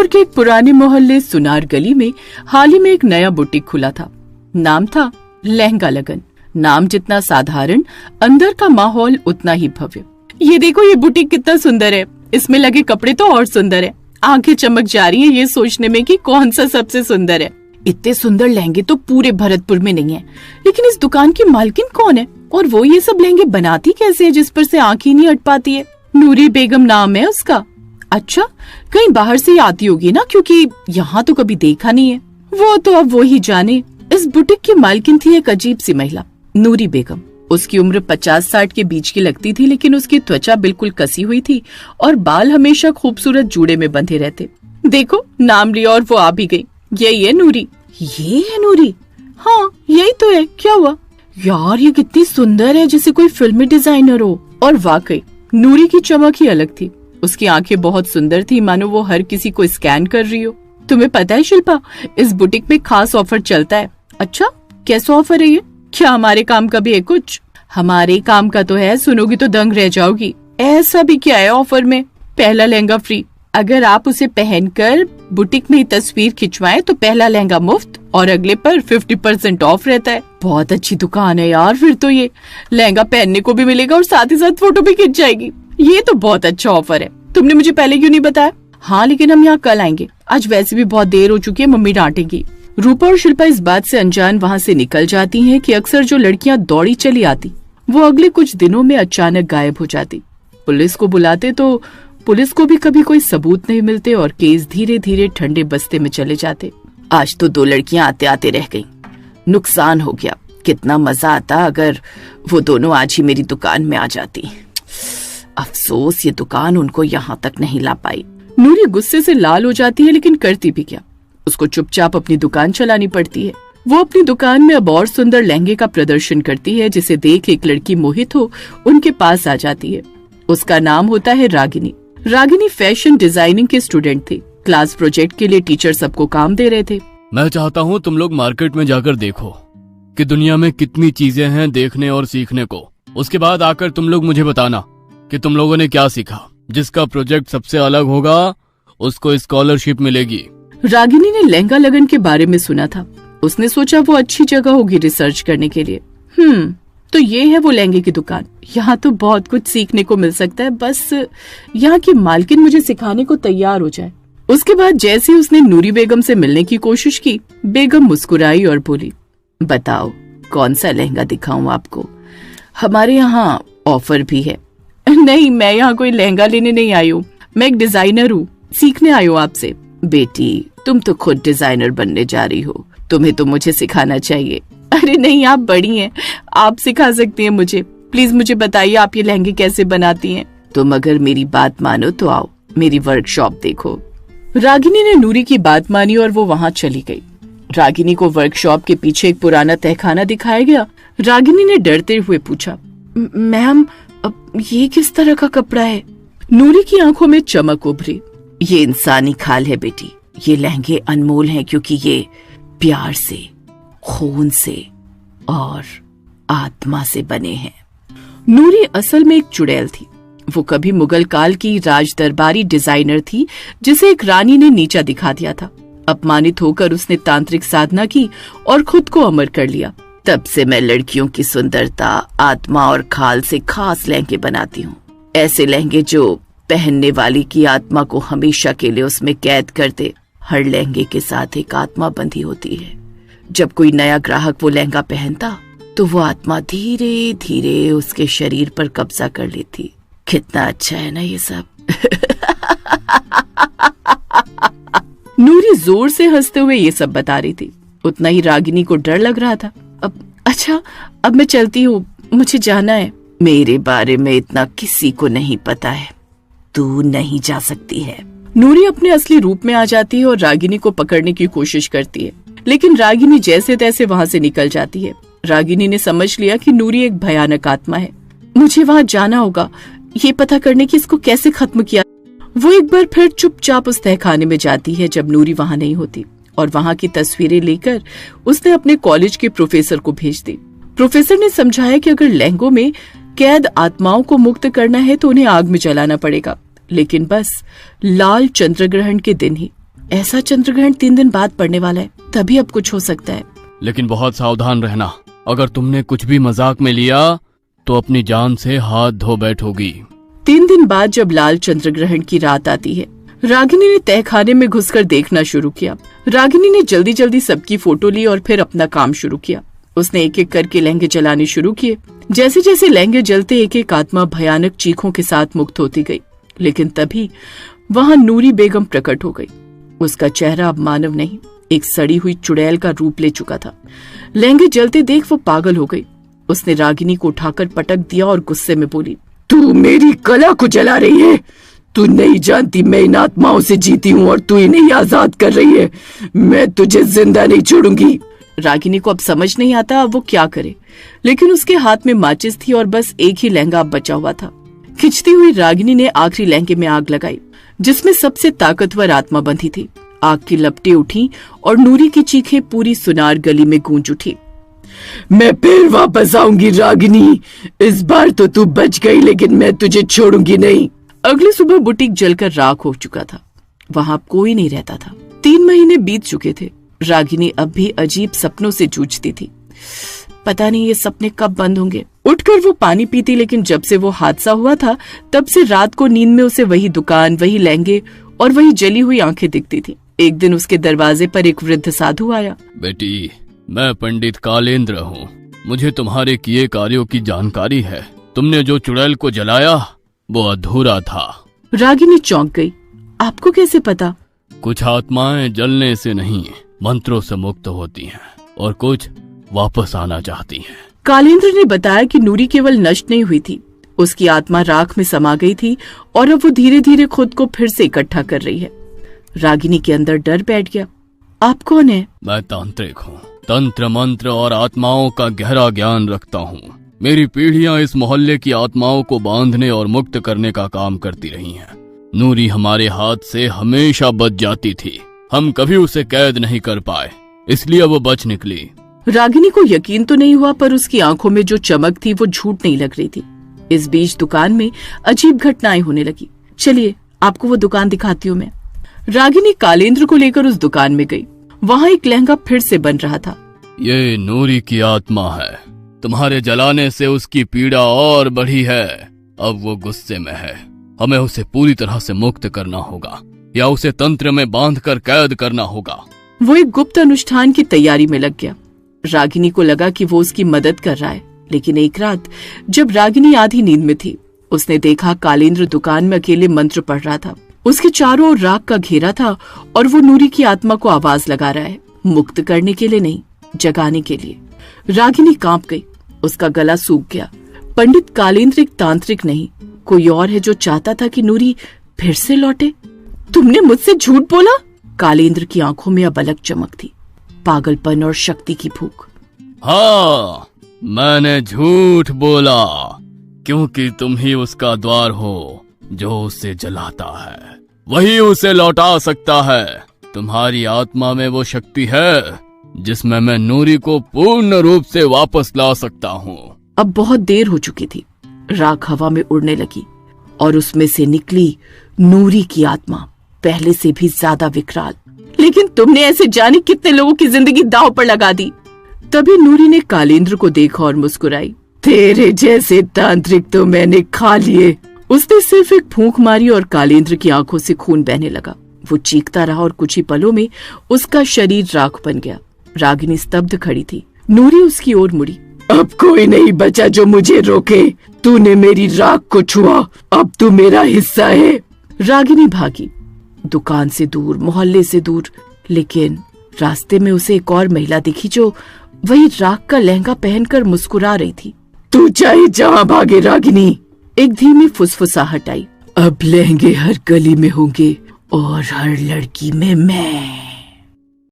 जयपुर के एक पुराने मोहल्ले सुनार गली में हाल ही में एक नया बुटीक खुला था। नाम था लहंगा लगन। नाम जितना साधारण, अंदर का माहौल उतना ही भव्य। ये देखो, ये बुटीक कितना सुंदर है, इसमें लगे कपड़े तो और सुंदर है। आंखें चमक जा रही हैं ये सोचने में कि कौन सा सबसे सुंदर है। इतने सुंदर लहंगे तो पूरे भरतपुर में नहीं है, लेकिन इस दुकान की मालकिन कौन है और वो ये सब लहंगे बनाती कैसे है जिस पर से आंख ही नहीं हट पाती है। नूरी बेगम नाम है उसका। अच्छा, कहीं बाहर से ही आती होगी ना, क्योंकि यहाँ तो कभी देखा नहीं है। वो तो अब वो ही जाने। इस बुटीक की मालकिन थी एक अजीब सी महिला, नूरी बेगम। उसकी उम्र 50-60 के बीच की लगती थी, लेकिन उसकी त्वचा बिल्कुल कसी हुई थी और बाल हमेशा खूबसूरत जूड़े में बंधे रहते। देखो, नाम लिया और वो आ भी गई। यही है नूरी। ये है नूरी? हाँ, यही तो है। क्या हुआ? यार, ये कितनी सुंदर है, जैसे कोई फिल्मी डिजाइनर हो। और वाकई नूरी की चमक ही अलग थी। उसकी आंखें बहुत सुंदर थी, मानो वो हर किसी को स्कैन कर रही हो। तुम्हें पता है शिल्पा, इस बुटीक में खास ऑफर चलता है। अच्छा, कैसा ऑफर है ये? क्या हमारे काम का भी है कुछ? हमारे काम का तो है, सुनोगी तो दंग रह जाओगी। ऐसा भी क्या है ऑफर में? पहला लहंगा फ्री। अगर आप उसे पहनकर बुटीक में तस्वीर खिंचवाएं तो पहला लहंगा मुफ्त और अगले पर 50% ऑफ रहता है। बहुत अच्छी दुकान है यार। फिर तो ये लहंगा पहनने को भी मिलेगा और साथ ही साथ फोटो भी खिंच जाएगी। ये तो बहुत अच्छा ऑफर है। तुमने मुझे पहले क्यों नहीं बताया? हाँ, लेकिन हम यहाँ कल आएंगे, आज वैसे भी बहुत देर हो चुकी है, मम्मी डांटेगी। रूपा और शिल्पा इस बात से अनजान वहाँ से निकल जाती हैं कि अक्सर जो लड़कियाँ दौड़ी चली आती वो अगले कुछ दिनों में अचानक गायब हो जाती। पुलिस को बुलाते तो पुलिस को भी कभी कोई सबूत नहीं मिलते और केस धीरे धीरे ठंडे बस्ते में चले जाते। आज तो 2 लड़कियां आते आते रह गईं। नुकसान हो गया। कितना मजा आता अगर वो दोनों आज ही मेरी दुकान में आ जाती। अफसोस, ये दुकान उनको यहाँ तक नहीं ला पाई। नूरी गुस्से से लाल हो जाती है, लेकिन करती भी क्या। उसको चुपचाप अपनी दुकान चलानी पड़ती है। वो अपनी दुकान में अब और सुंदर लहंगे का प्रदर्शन करती है, जिसे देख एक लड़की मोहित हो उनके पास आ जाती है। उसका नाम होता है रागिनी। रागिनी फैशन डिजाइनिंग के स्टूडेंट थे। क्लास प्रोजेक्ट के लिए टीचर सबको काम दे रहे थे। मैं चाहता हूँ तुम लोग मार्केट में जाकर देखो कि दुनिया में कितनी चीजें हैं देखने और सीखने को। उसके बाद आकर तुम लोग मुझे बताना कि तुम लोगों ने क्या सीखा। जिसका प्रोजेक्ट सबसे अलग होगा उसको स्कॉलरशिप मिलेगी। रागिनी ने लहंगा लगन के बारे में सुना था। उसने सोचा वो अच्छी जगह होगी रिसर्च करने के लिए। तो ये है वो लहंगे की दुकान। यहाँ तो बहुत कुछ सीखने को मिल सकता है, बस यहाँ की मालकिन मुझे सिखाने को तैयार हो जाए। उसके बाद जैसे उसने नूरी बेगम से मिलने की कोशिश की, बेगम मुस्कुराई और बोली, बताओ कौन सा लहंगा दिखाऊं आपको? हमारे यहाँ ऑफर भी है। नहीं, मैं यहाँ कोई लहंगा लेने नहीं आई हूँ, मैं एक डिजाइनर हूँ, सीखने आई हूँ आपसे। बेटी, तुम तो खुद डिजाइनर बनने जा रही हो, तुम्हें तो मुझे सिखाना चाहिए। अरे नहीं, आप बड़ी हैं, आप सिखा सकती हैं मुझे। प्लीज मुझे बताइए आप ये लहंगे कैसे बनाती हैं। तुम अगर मेरी बात मानो तो आओ, मेरी वर्कशॉप देखो। रागिनी ने नूरी की बात मानी और वो वहाँ चली गई। रागिनी को वर्कशॉप के पीछे एक पुराना तहखाना दिखाया गया। रागिनी ने डरते हुए पूछा, मैम, ये किस तरह का कपड़ा है? नूरी की आंखों में चमक उभरी। ये इंसानी खाल है बेटी। ये लहंगे अनमोल हैं क्योंकि ये प्यार से, खून से और आत्मा से बने हैं। नूरी असल में एक चुड़ैल थी। वो कभी मुगल काल की राज दरबारी डिजाइनर थी जिसे एक रानी ने नीचा दिखा दिया था। अपमानित होकर उसने तांत्रिक साधना की और खुद को अमर कर लिया। तब से मैं लड़कियों की सुंदरता, आत्मा और खाल से खास लहंगे बनाती हूँ। ऐसे लहंगे जो पहनने वाली की आत्मा को हमेशा के लिए उसमें कैद कर दे। हर लहंगे के साथ एक आत्मा बंधी होती है। जब कोई नया ग्राहक वो लहंगा पहनता तो वो आत्मा धीरे धीरे उसके शरीर पर कब्जा कर लेती। कितना अच्छा है ना ये सब। नूरी जोर से हंसते हुए ये सब बता रही थी। उतना ही रागिनी को डर लग रहा था। अब मैं चलती हूँ, मुझे जाना है। मेरे बारे में इतना किसी को नहीं पता है, तू नहीं जा सकती है। नूरी अपने असली रूप में आ जाती है और रागिनी को पकड़ने की कोशिश करती है, लेकिन रागिनी जैसे तैसे वहाँ से निकल जाती है। रागिनी ने समझ लिया कि नूरी एक भयानक आत्मा है। मुझे वहाँ जाना होगा, ये पता करने की इसको कैसे खत्म किया। वो एक बार फिर चुपचाप उस तहखाने में जाती है जब नूरी वहाँ नहीं होती, और वहाँ की तस्वीरें लेकर उसने अपने कॉलेज के प्रोफेसर को भेज दी। प्रोफेसर ने समझाया कि अगर लहंगों में कैद आत्माओं को मुक्त करना है तो उन्हें आग में जलाना पड़ेगा, लेकिन बस लाल चंद्रग्रहण के दिन ही। ऐसा चंद्रग्रहण 3 दिन बाद पड़ने वाला है, तभी अब कुछ हो सकता है। लेकिन बहुत सावधान रहना, अगर तुमने कुछ भी मजाक में लिया तो अपनी जान से हाथ धो बैठोगी। 3 दिन बाद जब लाल चंद्रग्रहण की रात आती है, रागिनी ने तहखाने में घुसकर देखना शुरू किया। रागिनी ने जल्दी जल्दी सबकी फोटो ली और फिर अपना काम शुरू किया। उसने एक एक करके लहंगे जलाने शुरू किए। जैसे जैसे लहंगे जलते एक एक आत्मा भयानक चीखों के साथ मुक्त होती गई। लेकिन तभी वहां नूरी बेगम प्रकट हो गई। उसका चेहरा अब मानव नहीं, एक सड़ी हुई चुड़ैल का रूप ले चुका था। लहंगे जलते देख वो पागल हो गई। उसने रागिनी को उठाकर पटक दिया और गुस्से में बोली, तू मेरी कला को जला रही है। तू नहीं जानती मैं इन आत्माओं से जीती हूँ और तू इन्हें आजाद कर रही है। मैं तुझे जिंदा नहीं छोड़ूंगी। रागिनी को अब समझ नहीं आता अब वो क्या करे, लेकिन उसके हाथ में माचिस थी और बस एक ही लहंगा अब बचा हुआ था। खिंचती हुई रागिनी ने आखिरी लहंगे में आग लगाई, जिसमें सबसे ताकतवर आत्मा बंधी थी। आग की लपटें उठी और नूरी की चीखें पूरी सुनार गली में गूंज उठी। मैं फिर वापस आऊंगी रागिनी, इस बार तो तू बच गई, लेकिन मैं तुझे छोड़ूंगी नहीं। अगली सुबह बुटीक जलकर राख हो चुका था। वहां कोई नहीं रहता था। 3 महीने बीत चुके थे। रागिनी अब भी अजीब सपनों से जूझती थी। पता नहीं ये सपने कब बंद होंगे। उठकर वो पानी पीती, लेकिन जब से वो हादसा हुआ था तब से रात को नींद में उसे वही दुकान, वही लहंगे और वही जली हुई आंखें दिखती थी। एक दिन उसके दरवाजे पर एक वृद्ध साधु आया। बेटी, मैं पंडित कालेंद्र हूँ। मुझे तुम्हारे किए कार्यों की जानकारी है। तुमने जो चुड़ैल को जलाया वो अधूरा था। रागिनी चौंक गई। आपको कैसे पता? कुछ आत्माएं जलने से नहीं, मंत्रों से मुक्त होती हैं और कुछ वापस आना चाहती हैं। कालेंद्र ने बताया कि नूरी केवल नष्ट नहीं हुई थी, उसकी आत्मा राख में समा गई थी और अब वो धीरे धीरे खुद को फिर से इकट्ठा कर रही है। रागिनी के अंदर डर बैठ गया। आप कौन है? मैं तांत्रिक हूँ। तंत्र मंत्र और आत्माओं का गहरा ज्ञान रखता हूँ। मेरी पीढ़ियां इस मोहल्ले की आत्माओं को बांधने और मुक्त करने का काम करती रही हैं। नूरी हमारे हाथ से हमेशा बच जाती थी। हम कभी उसे कैद नहीं कर पाए, इसलिए वो बच निकली। रागिनी को यकीन तो नहीं हुआ, पर उसकी आंखों में जो चमक थी वो झूठ नहीं लग रही थी। इस बीच दुकान में अजीब घटनाएं होने लगी। चलिए आपको वो दुकान दिखाती हूँ मैं। रागिनी कालेंद्र को लेकर उस दुकान में गई। वहाँ एक लहंगा फिर से बन रहा था। ये नूरी की आत्मा है। तुम्हारे जलाने से उसकी पीड़ा और बढ़ी है। अब वो गुस्से में है। हमें उसे पूरी तरह से मुक्त करना होगा या उसे तंत्र में बांधकर कैद करना होगा। वो एक गुप्त अनुष्ठान की तैयारी में लग गया। रागिनी को लगा कि वो उसकी मदद कर रहा है, लेकिन एक रात जब रागिनी आधी नींद में थी, उसने देखा कालेंद्र दुकान में अकेले मंत्र पढ़ रहा था। उसके चारों ओर राख का घेरा था और वो नूरी की आत्मा को आवाज लगा रहा है, मुक्त करने के लिए नहीं, जगाने के लिए। रागिनी कांप गई। उसका गला सूख गया। पंडित कालेंद्र एक तांत्रिक नहीं, कोई और है जो चाहता था कि नूरी फिर से लौटे। तुमने मुझसे झूठ बोला? कालेंद्र की आंखों में अब अलग चमक थी, पागलपन और शक्ति की भूख। हाँ, मैंने झूठ बोला, क्योंकि तुम ही उसका द्वार हो जो उसे जलाता है। वही उसे लौटा सकता है। तुम्हारी आत्मा में वो शक्ति है जिसमें मैं नूरी को पूर्ण रूप से वापस ला सकता हूँ। अब बहुत देर हो चुकी थी। राख हवा में उड़ने लगी और उसमें से निकली नूरी की आत्मा, पहले से भी ज्यादा विकराल। लेकिन तुमने ऐसे जाने कितने लोगों की जिंदगी दांव पर लगा दी। तभी नूरी ने कालेंद्र को देखा और मुस्कुराई। तेरे जैसे तांत्रिक तो मैंने खा लिए। उसने सिर्फ एक फूंक मारी और कालेंद्र की आंखों से खून बहने लगा। वो चीखता रहा और कुछ ही पलों में उसका शरीर राख बन गया। रागिनी स्तब्ध खड़ी थी। नूरी उसकी ओर मुड़ी। अब कोई नहीं बचा जो मुझे रोके। तूने मेरी राख को छुआ, अब तू मेरा हिस्सा है। रागिनी भागी, दुकान से दूर, मोहल्ले से दूर। लेकिन रास्ते में उसे एक और महिला दिखी जो वही राख का लहंगा पहनकर मुस्कुरा रही थी। तू चाहे जहाँ भागे रागिनी। एक धीमी फुसफुसाहट आई। अब लहंगे हर गली में होंगे और हर लड़की में मैं।